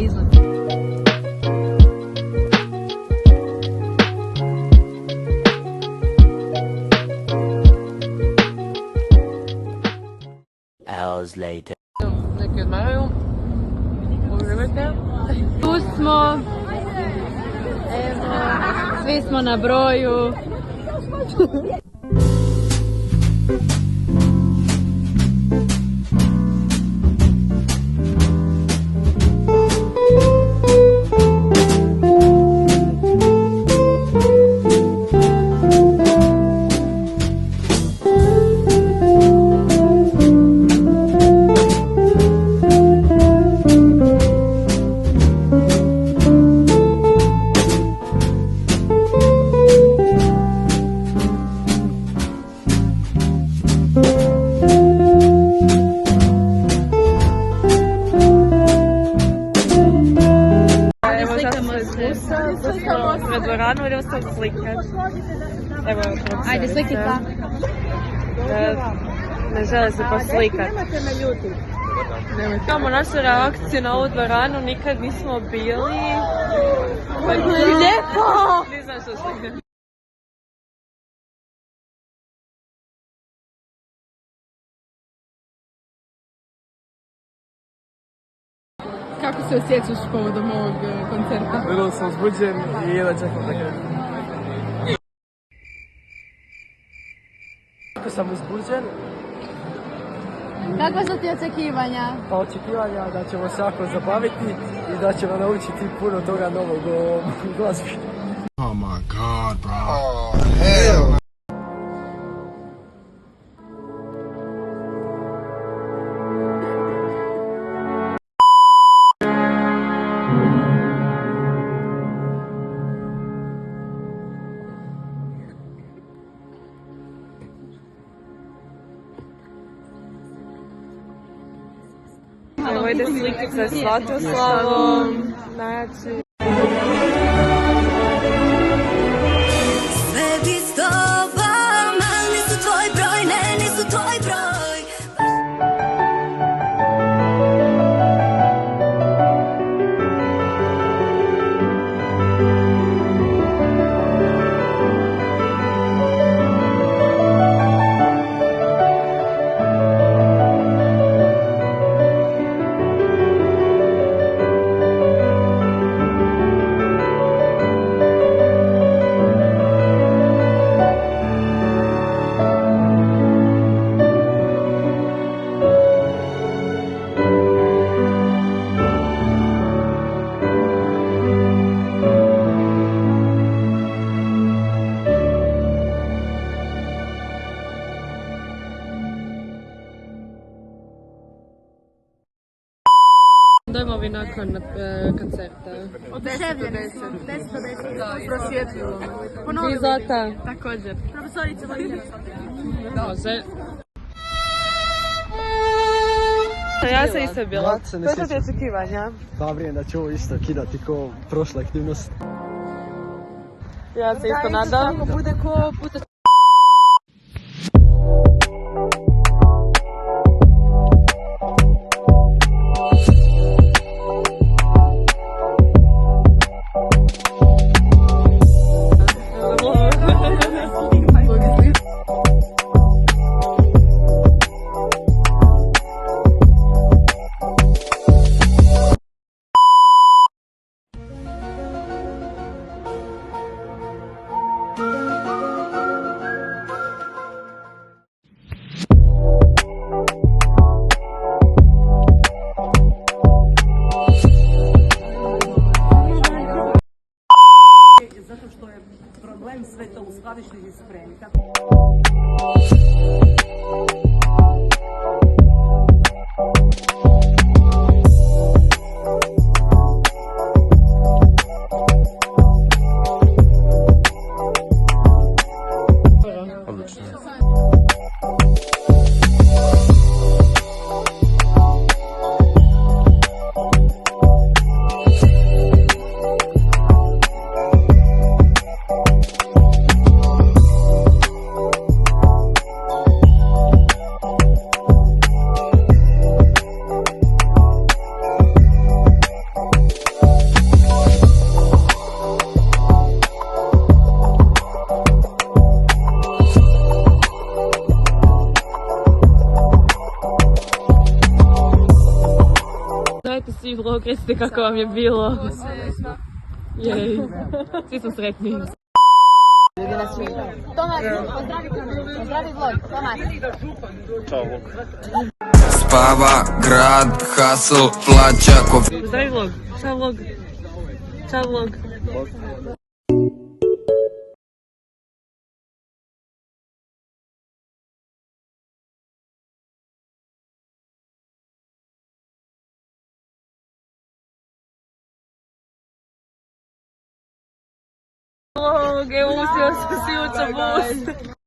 izlet. Hours later. Neki odmaraju. Uživajte. Tu smo. Evo, svi smo na broju. Pred dvoranu idemo se slikati. Evo, Ajde, sliki pa. Ne žele se poslikati. Imamo našu reakciju na ovu dvoranu, nikad nismo bili. Lijepo! Nisam što slikati. Kako se osjećaš povodom ovog koncerta? Vrlo sam uzbuđen i jedva čekam da krenem. Kako sam uzbuđen? Kakva su ti očekivanja? Pa očekivanja da ćemo se jako zabaviti i da ćemo naučiti puno toga novog o glazbi. Oh my god, bro. Oh, hell. Evo ide slikica s Svatoslavom. Znači... Sve bi s tobom, al nisu tvoj broj, ne, nisu tvoj broj. Dojmovi nakon koncerta. Oduševljeni smo. 10/10. Prosvjetljilo. Ponovili. I Zlata. Također. Profesorica Vojtera. Može. Ja sam isto bila. Ja se ne Koje su ti sjećam. očekivanja? Pa vrijeme da ću ovo isto kidati ko prošla aktivnost. Ja se isto nadam. Kako bude ko puta. Zato što je problem sve to u skladištenju i spremi. vlog, recite kako vam je bilo. Jej, svi smo sretni. Tomas, pozdravi vlog, Tomas. Spava, grad, hustle, plaća, Pozdravi vlog, čao vlog. Čao vlog. Vlog, evo uspio sam si ući u bus.